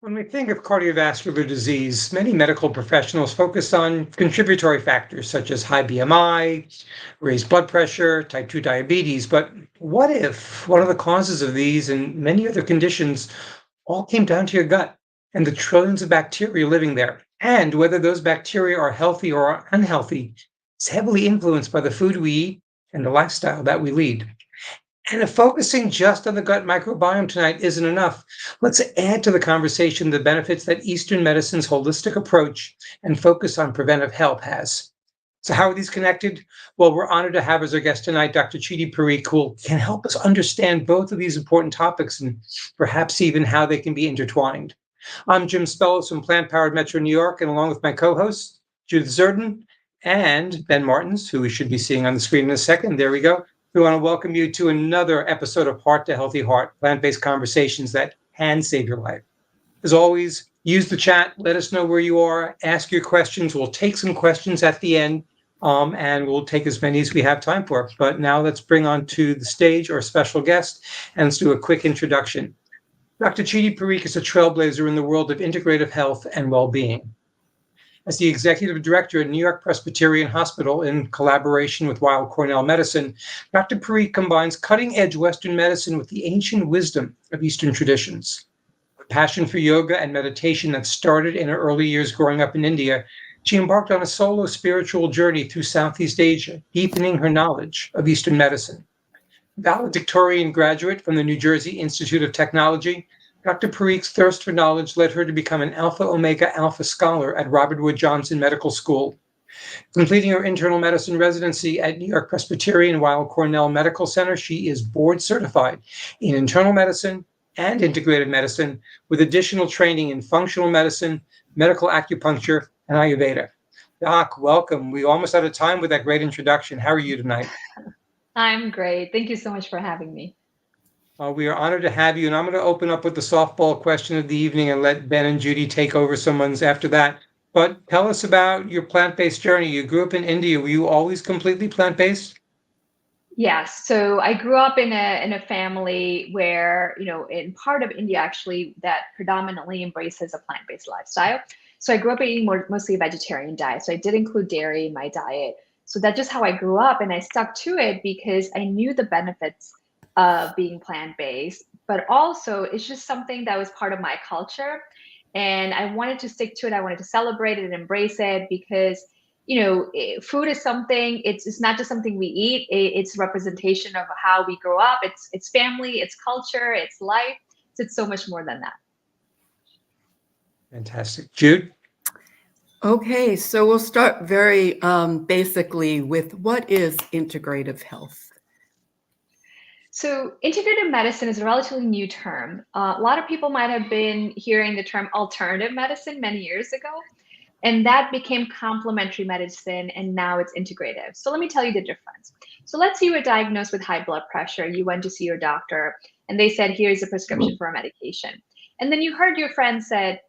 When we think of cardiovascular disease, many medical professionals focus on contributory factors such as high BMI, raised blood pressure, type 2 diabetes. But what if one of the causes of these and many other conditions all came down to your gut and the trillions of bacteria living there? And whether those bacteria are healthy or unhealthy is heavily influenced by the food we eat and the lifestyle that we lead. And if focusing just on the gut microbiome tonight isn't enough, let's add to the conversation the benefits that Eastern medicine's holistic approach and focus on preventive health has. So, how are these connected? Well, we're honored to have as our guest tonight Dr. Chiti Parikh, who can help us understand both of these important topics and perhaps even how they can be intertwined. I'm Jim Spellos from Plant Powered Metro New York, and along with my co hosts, Judith Zerden and Ben Martins, who we should be seeing on the screen in a second. There we go. We want to welcome you to another episode of Heart to Healthy Heart, plant-based conversations that can save your life. As always, use the chat. Let us know where you are. Ask your questions. We'll take some questions at the end, and we'll take as many as we have time for. But now let's bring on to the stage our special guest, and let's do a quick introduction. Dr. Chiti Parikh is a trailblazer in the world of integrative health and well-being. As the executive director at New York Presbyterian Hospital in collaboration with Weill Cornell Medicine, Dr. Parikh combines cutting-edge Western medicine with the ancient wisdom of Eastern traditions. With passion for yoga and meditation that started in her early years growing up in India, she embarked on a solo spiritual journey through Southeast Asia, deepening her knowledge of Eastern medicine. Valedictorian graduate from the New Jersey Institute of Technology, Dr. Parikh's thirst for knowledge led her to become an Alpha Omega Alpha Scholar at Robert Wood Johnson Medical School. Completing her internal medicine residency at New York Presbyterian Weill Cornell Medical Center, she is board certified in internal medicine and integrative medicine with additional training in functional medicine, medical acupuncture, and Ayurveda. Doc, welcome. We almost out of time with that great introduction. How are you tonight? I'm great. Thank you so much for having me. We are honored to have you, and I'm going to open up with the softball question of the evening and let Ben and Judy take over someone's after that. But tell us about your plant-based journey. You grew up in India. Were you always completely plant-based? Yes. So I grew up in a family where, in part of India actually that predominantly embraces a plant-based lifestyle. So I grew up eating mostly a vegetarian diet. So I did include dairy in my diet. So that's just how I grew up, and I stuck to it because I knew the benefits of being plant-based, but also it's just something that was part of my culture, and I wanted to stick to it. I wanted to celebrate it and embrace it because food is something. It's not just something we eat. It's a representation of how we grow up. It's family. It's culture. It's life. So it's so much more than that. Fantastic, Jude. Okay, so we'll start very basically with what is integrative health? So integrative medicine is a relatively new term. A lot of people might have been hearing the term alternative medicine many years ago, and that became complementary medicine, and now it's integrative. So let me tell you the difference. So let's say you were diagnosed with high blood pressure. You went to see your doctor, and they said, here's a prescription for a medication. And then you heard your friend said,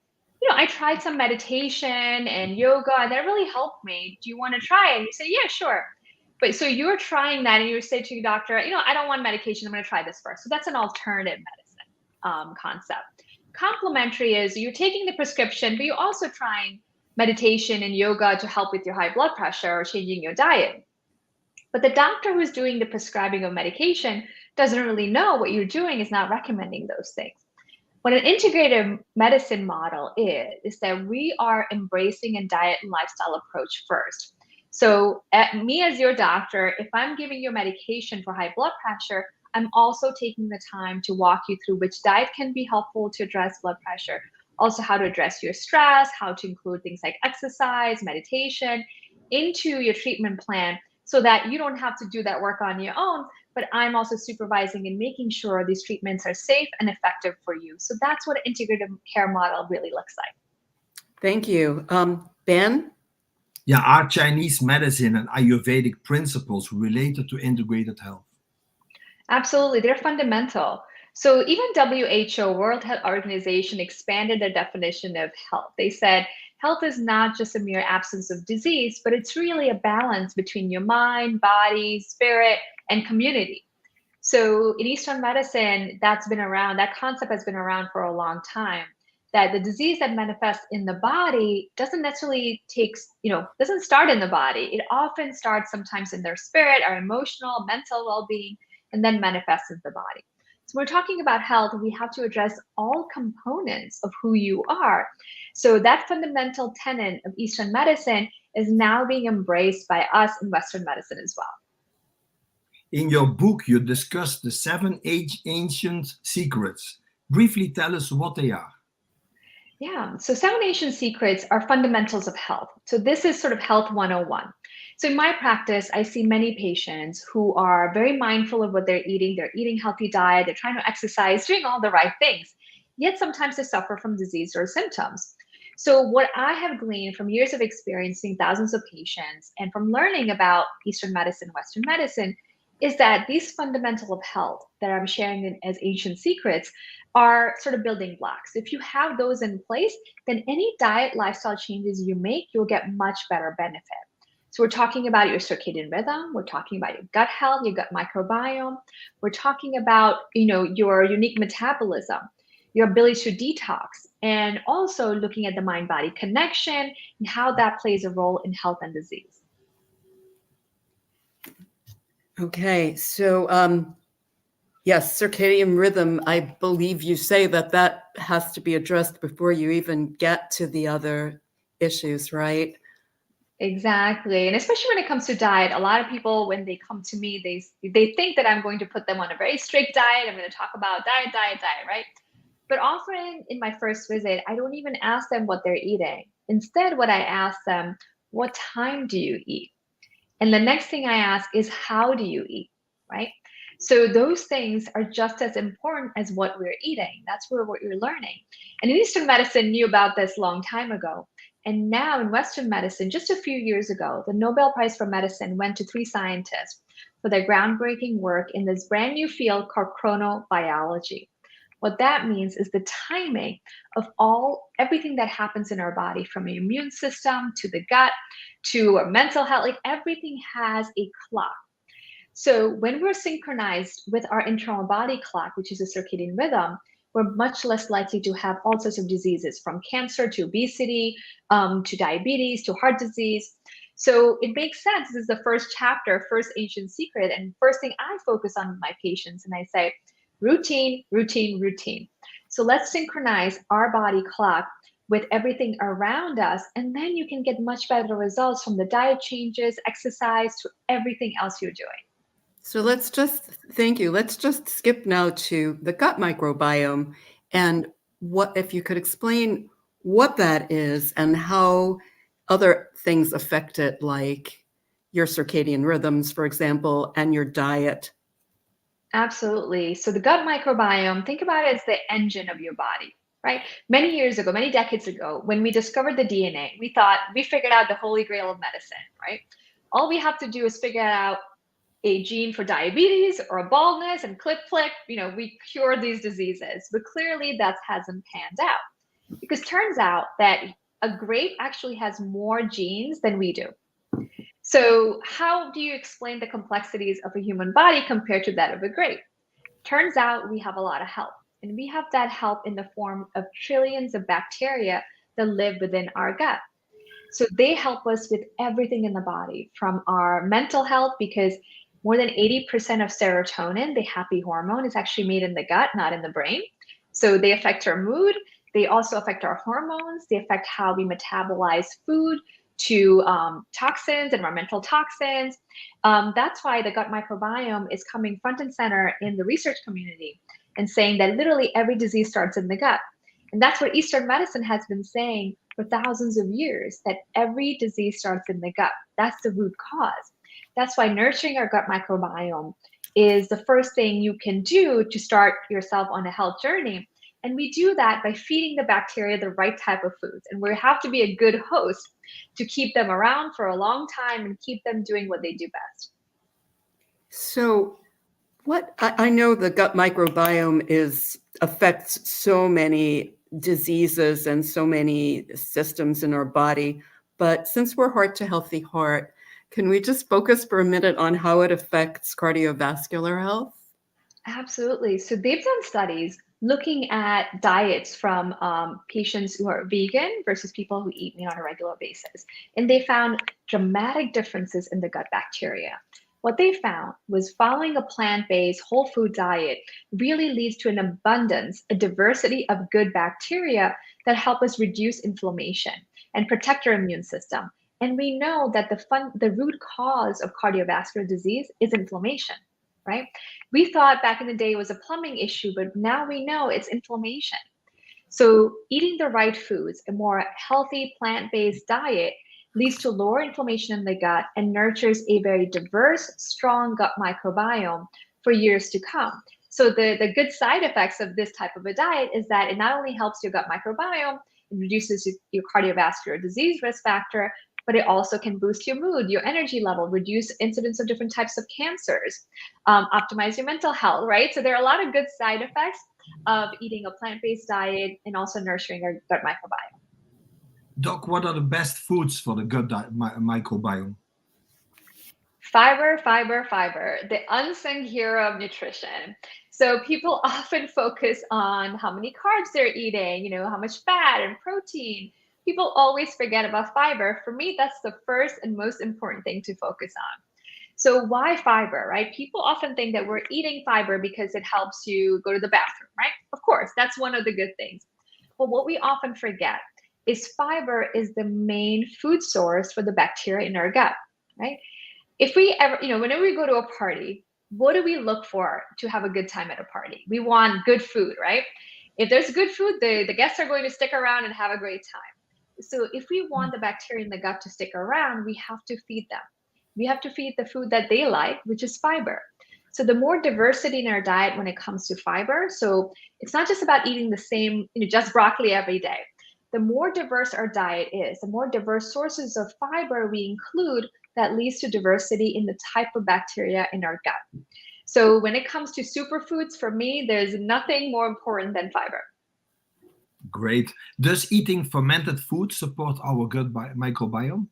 I tried some meditation and yoga, and that really helped me. Do you want to try it? And you say, yeah, sure. But so you're trying that and you say to your doctor, I don't want medication. I'm going to try this first. So that's an alternative medicine concept. Complementary is you're taking the prescription, but you're also trying meditation and yoga to help with your high blood pressure or changing your diet. But the doctor who's doing the prescribing of medication doesn't really know what you're doing, is not recommending those things. What an integrative medicine model is that we are embracing a diet and lifestyle approach first. So me as your doctor, if I'm giving you medication for high blood pressure, I'm also taking the time to walk you through which diet can be helpful to address blood pressure, also how to address your stress, how to include things like exercise, meditation into your treatment plan so that you don't have to do that work on your own, but I'm also supervising and making sure these treatments are safe and effective for you. So that's what an integrative care model really looks like. Thank you. Ben? Yeah, are Chinese medicine and Ayurvedic principles related to integrated health? Absolutely, they're fundamental. So even WHO, World Health Organization, expanded their definition of health. They said health is not just a mere absence of disease, but it's really a balance between your mind, body, spirit, and community. So in Eastern medicine, that concept has been around for a long time, that the disease that manifests in the body doesn't necessarily doesn't start in the body. It often starts sometimes in their spirit, our emotional, mental well-being, and then manifests in the body. So when we're talking about health, we have to address all components of who you are. So that fundamental tenet of Eastern medicine is now being embraced by us in Western medicine as well. In your book, you discuss the 7 ancient secrets. Briefly tell us what they are. Yeah, so 7 ancient secrets are fundamentals of health. So this is sort of health 101. So in my practice, I see many patients who are very mindful of what they're eating. They're eating healthy diet, they're trying to exercise, doing all the right things, yet sometimes they suffer from disease or symptoms. So what I have gleaned from years of experiencing thousands of patients and from learning about Eastern medicine, Western medicine, is that these fundamental of health that I'm sharing as ancient secrets are sort of building blocks. If you have those in place, then any diet lifestyle changes you make, you'll get much better benefit. So we're talking about your circadian rhythm, we're talking about your gut health, your gut microbiome, we're talking about your unique metabolism, your ability to detox, and also looking at the mind-body connection and how that plays a role in health and disease. Okay, so yes, circadian rhythm, I believe you say that has to be addressed before you even get to the other issues, right? Exactly. And especially when it comes to diet, a lot of people, when they come to me, they think that I'm going to put them on a very strict diet. I'm going to talk about diet, right? But often in my first visit, I don't even ask them what they're eating. Instead, what I ask them, what time do you eat? And the next thing I ask is, how do you eat, right? So those things are just as important as what we're eating. That's what you're learning. And Eastern medicine knew about this a long time ago. And now in Western medicine, just a few years ago, the Nobel Prize for Medicine went to 3 scientists for their groundbreaking work in this brand new field called chronobiology. What that means is the timing of everything that happens in our body, from the immune system to the gut to our mental health, like everything has a clock. So when we're synchronized with our internal body clock, which is a circadian rhythm, we're much less likely to have all sorts of diseases, from cancer to obesity, to diabetes, to heart disease. So it makes sense. This is the first chapter, first ancient secret. And first thing I focus on with my patients, and I say, routine, routine, routine. So let's synchronize our body clock with everything around us, and then you can get much better results from the diet changes, exercise, to everything else you're doing. So thank you. Let's just skip now to the gut microbiome, and what if you could explain what that is and how other things affect it, like your circadian rhythms, for example, and your diet. Absolutely. So the gut microbiome, think about it as the engine of your body, right? Many years ago, many decades ago, when we discovered the DNA, we thought we figured out the holy grail of medicine, right? All we have to do is figure out a gene for diabetes or a baldness, and click, we cure these diseases. But clearly that hasn't panned out, because turns out that a grape actually has more genes than we do. So how do you explain the complexities of a human body compared to that of a grape? Turns out we have a lot of help, and we have that help in the form of trillions of bacteria that live within our gut. So they help us with everything in the body, from our mental health, because more than 80% of serotonin, the happy hormone, is actually made in the gut, not in the brain. So they affect our mood. They also affect our hormones. They affect how we metabolize food, to toxins, environmental toxins. That's why the gut microbiome is coming front and center in the research community, and saying that literally every disease starts in the gut. And that's what Eastern medicine has been saying for thousands of years, that every disease starts in the gut. That's the root cause. That's why nurturing our gut microbiome is the first thing you can do to start yourself on a health journey. And we do that by feeding the bacteria the right type of foods. And we have to be a good host to keep them around for a long time and keep them doing what they do best. So I know the gut microbiome affects so many diseases and so many systems in our body, but since we're Heart to Healthy Heart, can we just focus for a minute on how it affects cardiovascular health? Absolutely. So they've done studies looking at diets from patients who are vegan versus people who eat meat on a regular basis. And they found dramatic differences in the gut bacteria. What they found was following a plant-based whole food diet really leads to an abundance, a diversity of good bacteria that help us reduce inflammation and protect our immune system. And we know that the root cause of cardiovascular disease is inflammation, right? We thought back in the day it was a plumbing issue, but now we know it's inflammation. So eating the right foods, a more healthy plant-based diet leads to lower inflammation in the gut and nurtures a very diverse, strong gut microbiome for years to come. So the good side effects of this type of a diet is that it not only helps your gut microbiome, it reduces your cardiovascular disease risk factor, but it also can boost your mood, your energy level, reduce incidence of different types of cancers, optimize your mental health, right? So there are a lot of good side effects of eating a plant-based diet and also nurturing our gut microbiome. Doc, what are the best foods for the gut microbiome? Fiber, fiber, fiber, the unsung hero of nutrition. So people often focus on how many carbs they're eating, how much fat and protein. People always forget about fiber. For me, that's the first and most important thing to focus on. So why fiber, right? People often think that we're eating fiber because it helps you go to the bathroom, right? Of course, that's one of the good things. But what we often forget is fiber is the main food source for the bacteria in our gut, right? If we ever, whenever we go to a party, what do we look for to have a good time at a party? We want good food, right? If there's good food, the guests are going to stick around and have a great time. So if we want the bacteria in the gut to stick around, we have to feed them. We have to feed the food that they like, which is fiber. So the more diversity in our diet when it comes to fiber, so it's not just about eating the same, just broccoli every day. The more diverse our diet is, the more diverse sources of fiber we include, that leads to diversity in the type of bacteria in our gut. So when it comes to superfoods, for me, there's nothing more important than fiber. Great. Does eating fermented food support our gut microbiome?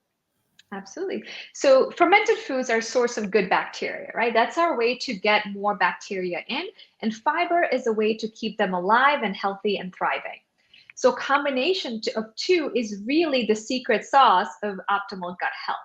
Absolutely. So fermented foods are a source of good bacteria, right? That's our way to get more bacteria in, and fiber is a way to keep them alive and healthy and thriving. So combination of two is really the secret sauce of optimal gut health.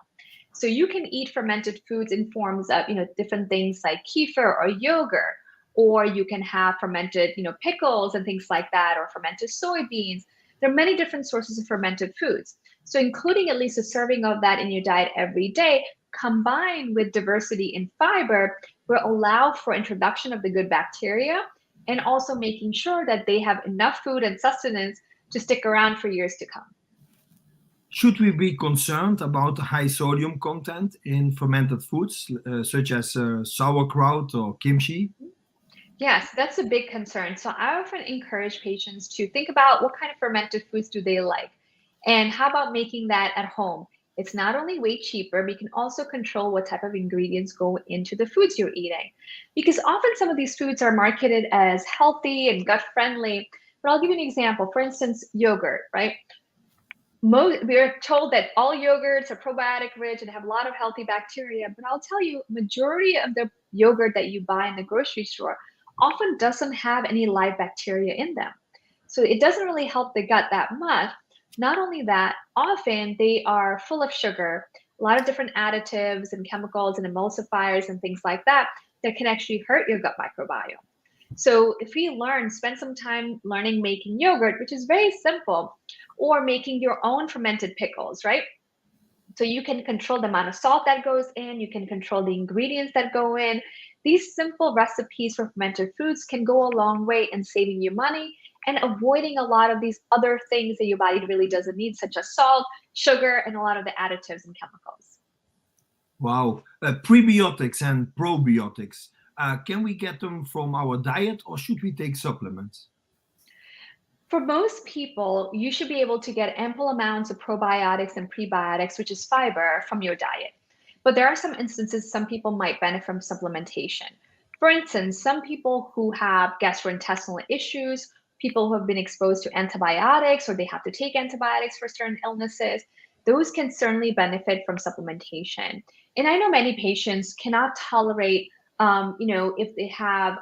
So you can eat fermented foods in forms of, different things like kefir or yogurt, or you can have fermented, pickles and things like that, or fermented soybeans. There are many different sources of fermented foods. So including at least a serving of that in your diet every day, combined with diversity in fiber, will allow for introduction of the good bacteria and also making sure that they have enough food and sustenance to stick around for years to come. Should we be concerned about the high sodium content in fermented foods, such as sauerkraut or kimchi? Yes, that's a big concern. So I often encourage patients to think about what kind of fermented foods do they like, and how about making that at home? It's not only way cheaper, but you can also control what type of ingredients go into the foods you're eating. Because often some of these foods are marketed as healthy and gut friendly. But I'll give you an example. For instance, yogurt, right? We're told that all yogurts are probiotic rich and have a lot of healthy bacteria, but I'll tell you, majority of the yogurt that you buy in the grocery store often doesn't have any live bacteria in them. So it doesn't really help the gut that much. Not only that, often they are full of sugar, a lot of different additives and chemicals and emulsifiers and things like that can actually hurt your gut microbiome. So if we spend some time learning making yogurt, which is very simple, or making your own fermented pickles, right? So you can control the amount of salt that goes in, you can control the ingredients that go in. These simple recipes for fermented foods can go a long way in saving you money and avoiding a lot of these other things that your body really doesn't need, such as salt, sugar, and a lot of the additives and chemicals. Wow. Prebiotics and probiotics. Can we get them from our diet, or should we take supplements? For most people, you should be able to get ample amounts of probiotics and prebiotics, which is fiber, from your diet. But there are some instances some people might benefit from supplementation. For instance, some people who have gastrointestinal issues, people who have been exposed to antibiotics or they have to take antibiotics for certain illnesses, those can certainly benefit from supplementation. And I know many patients cannot tolerate if they have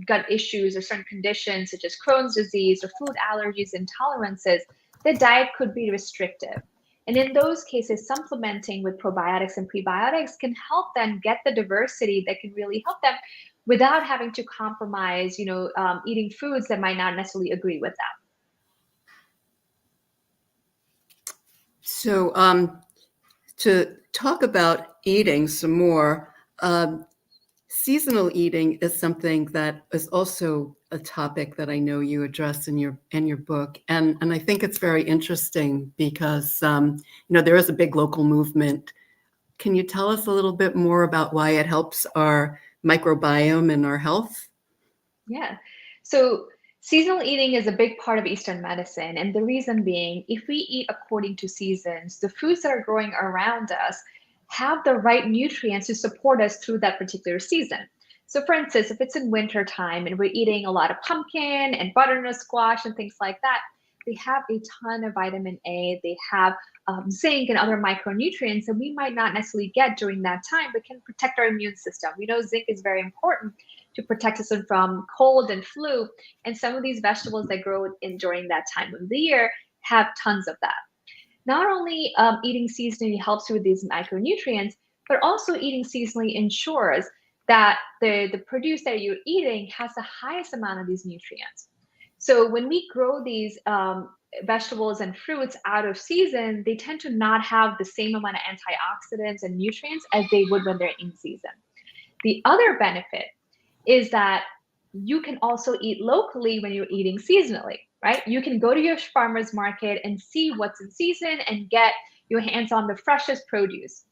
gut issues or certain conditions such as Crohn's disease or food allergies, intolerances, the diet could be restrictive. And in those cases, supplementing with probiotics and prebiotics can help them get the diversity that can really help them without having to compromise, eating foods that might not necessarily agree with them. So to talk about eating some more, seasonal eating is something that is also a topic that I know you address in your book, and I think it's very interesting because there is a big local movement. Can you tell us a little bit more about why it helps our microbiome and our health? Yeah. So seasonal eating is a big part of Eastern medicine, and the reason being, if we eat according to seasons, the foods that are growing around us have the right nutrients to support us through that particular season. So for instance, if it's in winter time and we're eating a lot of pumpkin and butternut squash and things like that, they have a ton of vitamin A, they have zinc and other micronutrients that we might not necessarily get during that time, but can protect our immune system. We know zinc is very important to protect us from cold and flu, and some of these vegetables that grow during that time of the year have tons of that. Not only eating seasonally helps you with these micronutrients, but also eating seasonally ensures that the produce that you're eating has the highest amount of these nutrients. So when we grow these vegetables and fruits out of season, they tend to not have the same amount of antioxidants and nutrients as they would when they're in season. The other benefit is that you can also eat locally when you're eating seasonally, right? You can go to your farmer's market and see what's in season and get your hands on the freshest produce.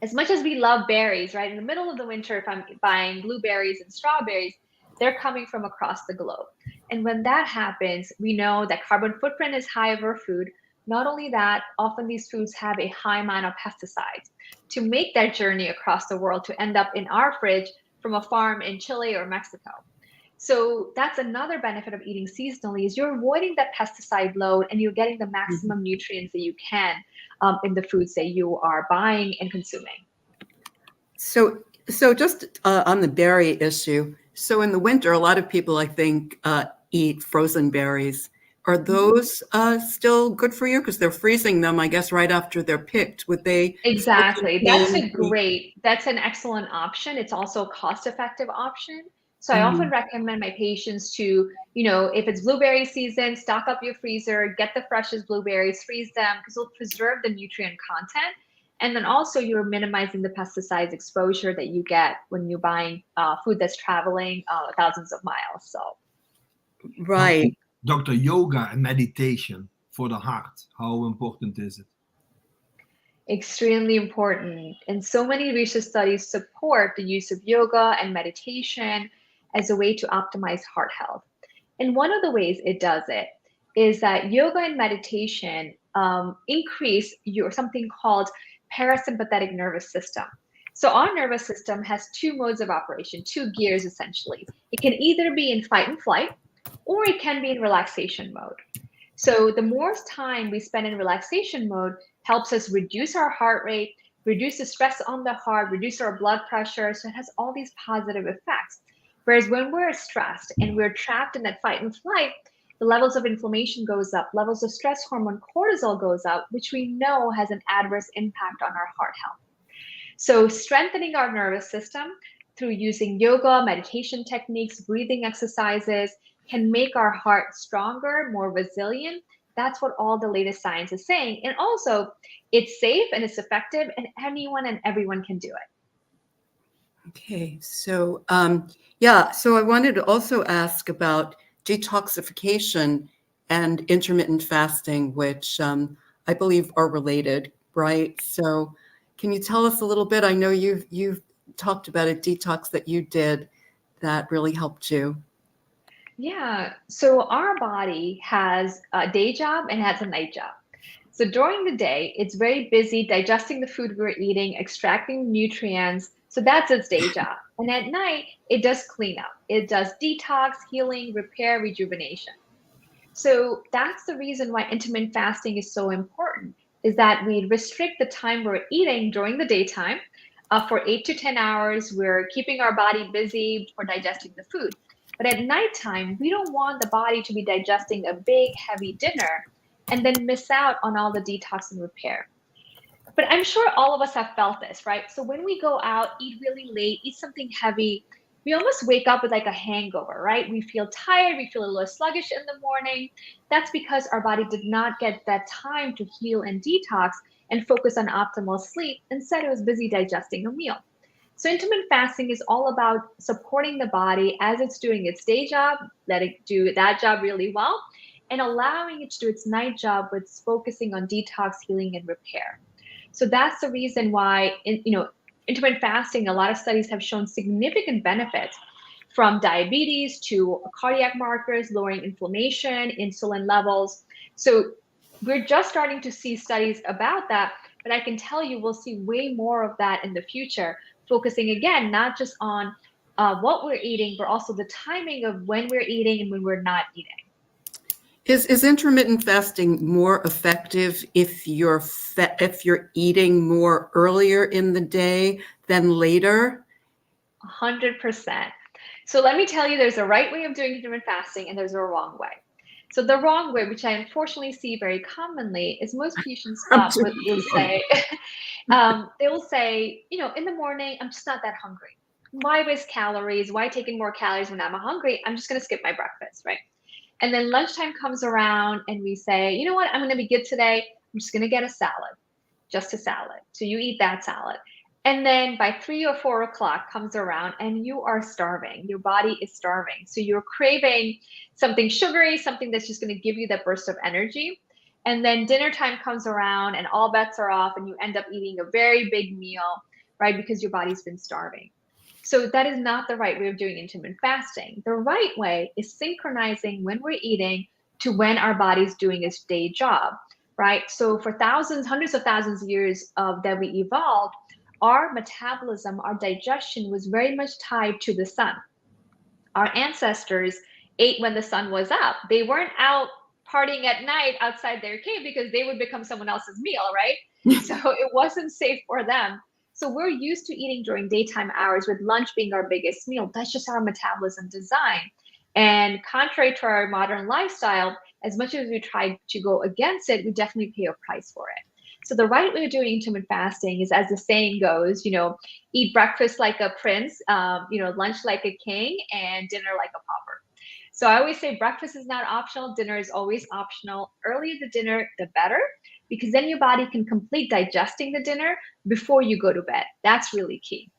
As much as we love berries, right? In the middle of the winter, if I'm buying blueberries and strawberries, they're coming from across the globe. And when that happens, we know that carbon footprint is high of our food. Not only that, often these foods have a high amount of pesticides to make that journey across the world to end up in our fridge from a farm in Chile or Mexico. So that's another benefit of eating seasonally is you're avoiding that pesticide load and you're getting the maximum nutrients that you can in the foods that you are buying and consuming. So just on the berry issue, so in the winter, a lot of people, I think, eat frozen berries. Are those still good for you? Because they're freezing them, I guess, right after they're picked. Would they? Exactly. That's an excellent option. It's also a cost-effective option. So I often recommend my patients to, if it's blueberry season, stock up your freezer, get the freshest blueberries, freeze them, because it'll preserve the nutrient content. And then also you're minimizing the pesticides exposure that you get when you're buying food that's traveling thousands of miles. So. Right. Dr. Yoga and meditation for the heart, how important is it? Extremely important. And so many research studies support the use of yoga and meditation as a way to optimize heart health. And one of the ways it does it is that yoga and meditation increase your something called parasympathetic nervous system. So our nervous system has two modes of operation, two gears essentially. It can either be in fight and flight, or it can be in relaxation mode. So the more time we spend in relaxation mode helps us reduce our heart rate, reduce the stress on the heart, reduce our blood pressure. So it has all these positive effects. Whereas when we're stressed and we're trapped in that fight and flight, the levels of inflammation goes up, levels of stress hormone cortisol goes up, which we know has an adverse impact on our heart health. So strengthening our nervous system through using yoga, meditation techniques, breathing exercises can make our heart stronger, more resilient. That's what all the latest science is saying. And also, it's safe and it's effective, and anyone and everyone can do it. Okay, so so I wanted to also ask about detoxification and intermittent fasting, which I believe are related, right? So can you tell us a little bit? I know you've talked about a detox that you did that really helped you. Yeah. So our body has a day job and has a night job. So during the day, it's very busy digesting the food we're eating, extracting nutrients. So that's its day job. And at night, it does cleanup. It does detox, healing, repair, rejuvenation. So that's the reason why intermittent fasting is so important, is that we restrict the time we're eating during the daytime. For 8 to 10 hours, we're keeping our body busy for digesting the food. But at nighttime, we don't want the body to be digesting a big, heavy dinner and then miss out on all the detox and repair. But I'm sure all of us have felt this, right? So when we go out, eat really late, eat something heavy, we almost wake up with like a hangover, right? We feel tired, we feel a little sluggish in the morning. That's because our body did not get that time to heal and detox and focus on optimal sleep. Instead, it was busy digesting a meal. So intermittent fasting is all about supporting the body as it's doing its day job, let it do that job really well, and allowing it to do its night job with focusing on detox, healing, and repair. So that's the reason why, intermittent fasting, a lot of studies have shown significant benefits from diabetes to cardiac markers, lowering inflammation, insulin levels. So we're just starting to see studies about that, but I can tell you we'll see way more of that in the future, focusing again, not just on what we're eating, but also the timing of when we're eating and when we're not eating. Is intermittent fasting more effective if you're eating more earlier in the day than later? 100%. So let me tell you, there's a right way of doing intermittent fasting and there's a wrong way. So the wrong way, which I unfortunately see very commonly, is most patients will say, they will say, in the morning, I'm just not that hungry. Why waste calories? Why take in more calories when I'm hungry? I'm just going to skip my breakfast, right? And then lunchtime comes around and we say, you know what, I'm going to be good today. I'm just going to get a salad, just a salad. So you eat that salad. And then by 3 or 4 o'clock comes around and you are starving. Your body is starving. So you're craving something sugary, something that's just going to give you that burst of energy. And then dinner time comes around and all bets are off and you end up eating a very big meal, right? Because your body's been starving. So that is not the right way of doing intermittent fasting. The right way is synchronizing when we're eating to when our body's doing its day job, right? So for thousands, hundreds of thousands of years that we evolved, our metabolism, our digestion was very much tied to the sun. Our ancestors ate when the sun was up. They weren't out partying at night outside their cave because they would become someone else's meal, right? So it wasn't safe for them. So we're used to eating during daytime hours with lunch being our biggest meal. That's just our metabolism design. And contrary to our modern lifestyle, as much as we try to go against it, we definitely pay a price for it. So the right way of doing intermittent fasting is, as the saying goes, eat breakfast like a prince, lunch like a king, and dinner like a pauper. So I always say breakfast is not optional. Dinner is always optional. Earlier the dinner, the better, because then your body can complete digesting the dinner before you go to bed. That's really key.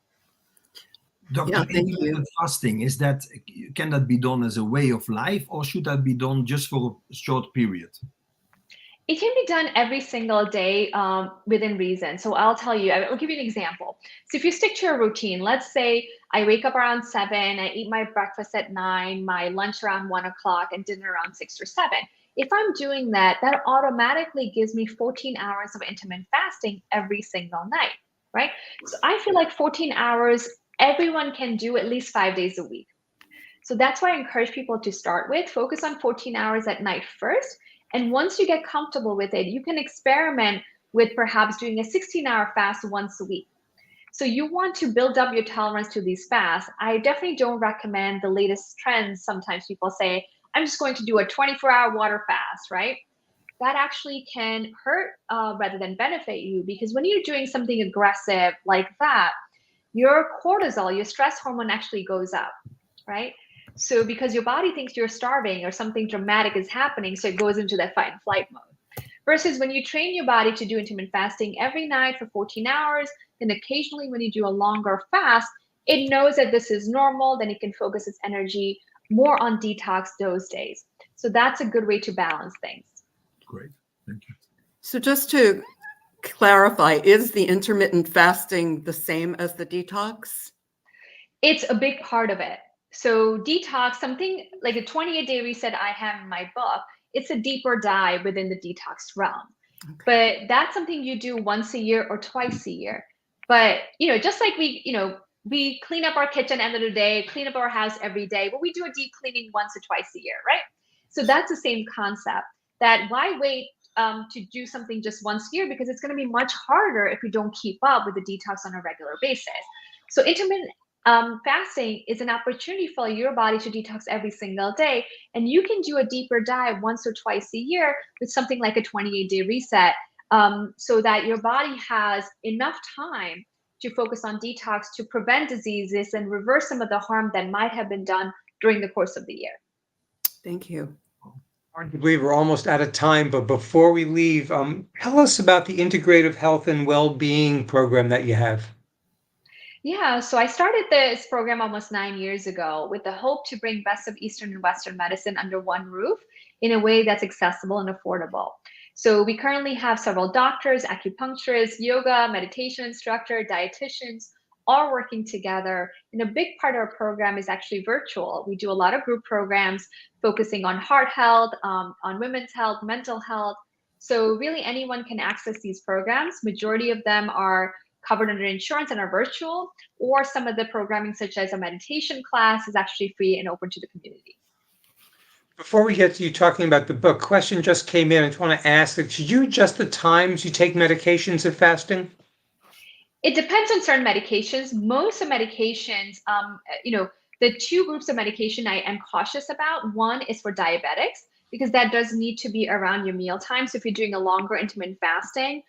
Dr. Intermittent fasting, can that be done as a way of life, or should that be done just for a short period? It can be done every single day within reason. So I'll tell you, I'll give you an example. So if you stick to a routine, let's say I wake up around 7, I eat my breakfast at 9, my lunch around 1 o'clock, and dinner around 6 or 7. If I'm doing that, that automatically gives me 14 hours of intermittent fasting every single night, right? So I feel like 14 hours, everyone can do at least 5 days a week. So that's why I encourage people to start with, focus on 14 hours at night first. And once you get comfortable with it, you can experiment with perhaps doing a 16-hour fast once a week. So you want to build up your tolerance to these fasts. I definitely don't recommend the latest trends. Sometimes people say, I'm just going to do a 24-hour water fast, right? That actually can hurt rather than benefit you, because when you're doing something aggressive like that, your cortisol, your stress hormone actually goes up, right? So because your body thinks you're starving or something dramatic is happening, so it goes into that fight and flight mode. Versus when you train your body to do intermittent fasting every night for 14 hours, then occasionally when you do a longer fast, it knows that this is normal, then it can focus its energy more on detox those days. So that's a good way to balance things. Great, thank you. So just to clarify, is the intermittent fasting the same as the detox? It's a big part of it. So detox, something like a 28-day reset I have in my book, it's a deeper dive within the detox realm. But that's something you do once a year or twice a year. But, just like we clean up our kitchen end of the day, clean up our house every day, but we do a deep cleaning once or twice a year, right? So that's the same concept, that why wait to do something just once a year, because it's going to be much harder if we don't keep up with the detox on a regular basis. So intermittent fasting is an opportunity for your body to detox every single day. And you can do a deeper dive once or twice a year with something like a 28-day reset, so that your body has enough time to focus on detox to prevent diseases and reverse some of the harm that might have been done during the course of the year. Thank you. Hard to believe we're almost out of time, but before we leave, tell us about the Integrative Health and Wellbeing program that you have. Yeah, so I started this program almost 9 years ago with the hope to bring best of Eastern and Western medicine under one roof in a way that's accessible and affordable. So we currently have several doctors, acupuncturists, yoga, meditation instructor, dietitians, all working together. And a big part of our program is actually virtual. We do a lot of group programs focusing on heart health, on women's health, mental health. So really anyone can access these programs. Majority of them are covered under insurance and are virtual, or some of the programming such as a meditation class is actually free and open to the community. Before we get to you talking about the book, question just came in. I just want to ask that, should you adjust the times you take medications if fasting? It depends on certain medications. Most of medications, the two groups of medication I am cautious about. One is for diabetics, because that does need to be around your meal time. So if you're doing a longer intermittent fasting,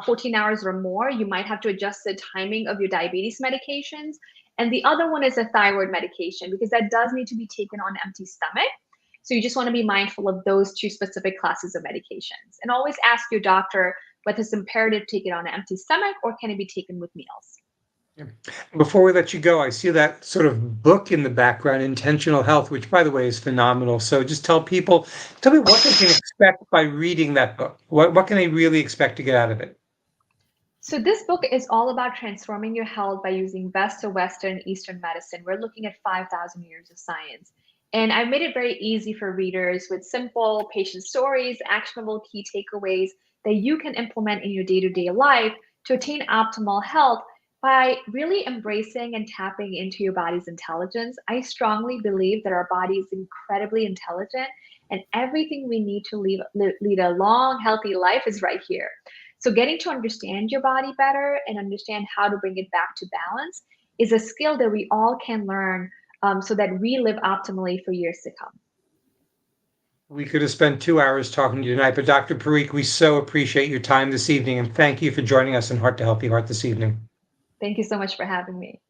14 hours or more, you might have to adjust the timing of your diabetes medications. And the other one is a thyroid medication, because that does need to be taken on empty stomach. So you just want to be mindful of those two specific classes of medications. And always ask your doctor whether it's imperative to take it on an empty stomach or can it be taken with meals. Yeah. Before we let you go, I see that sort of book in the background, Intentional Health, which, by the way, is phenomenal. So just tell me what they can expect by reading that book. What can they really expect to get out of it? So this book is all about transforming your health by using best of Western and Eastern medicine. We're looking at 5,000 years of science. And I made it very easy for readers with simple patient stories, actionable key takeaways that you can implement in your day-to-day life to attain optimal health by really embracing and tapping into your body's intelligence. I strongly believe that our body is incredibly intelligent, and everything we need to lead a long, healthy life is right here. So getting to understand your body better and understand how to bring it back to balance is a skill that we all can learn, so that we live optimally for years to come. We could have spent 2 hours talking to you tonight, but Dr. Parikh, we so appreciate your time this evening, and thank you for joining us in Heart to Healthy Heart this evening. Thank you so much for having me.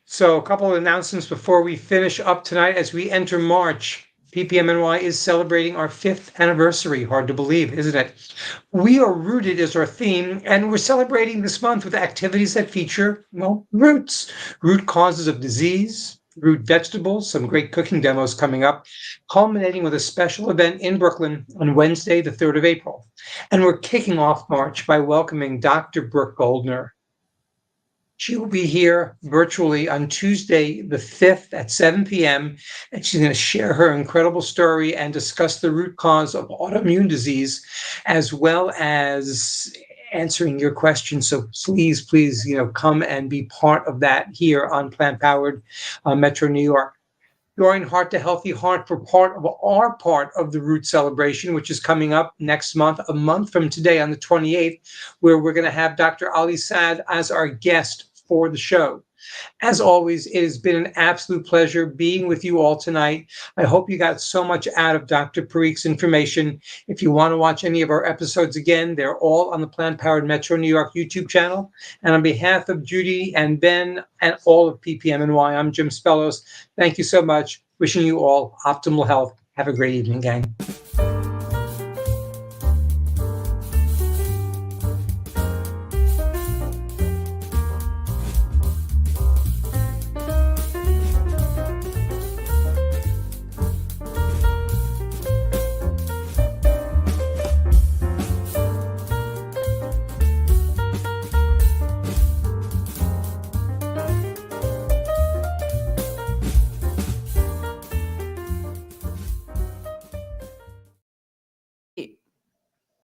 So a couple of announcements before we finish up tonight. As we enter March, PPMNY is celebrating our 5th anniversary. Hard to believe, isn't it? We are rooted is our theme, and we're celebrating this month with activities that feature, roots, root causes of disease, root vegetables, some great cooking demos coming up, culminating with a special event in Brooklyn on Wednesday, the 3rd of April. And we're kicking off March by welcoming Dr. Brooke Goldner. She will be here virtually on Tuesday, the 5th at 7 p.m., and she's going to share her incredible story and discuss the root cause of autoimmune disease, as well as answering your questions. So please, come and be part of that here on Plant-Powered Metro New York. Join Heart to Healthy Heart for our part of the Root Celebration, which is coming up next month, a month from today on the 28th, where we're going to have Dr. Ali Saad as our guest for the show. As always, it has been an absolute pleasure being with you all tonight. I hope you got so much out of Dr. Parikh's information. If you want to watch any of our episodes again, they're all on the Plant-Powered Metro New York YouTube channel. And on behalf of Judy and Ben and all of PPMNY, I'm Jim Spellos. Thank you so much. Wishing you all optimal health. Have a great evening, gang.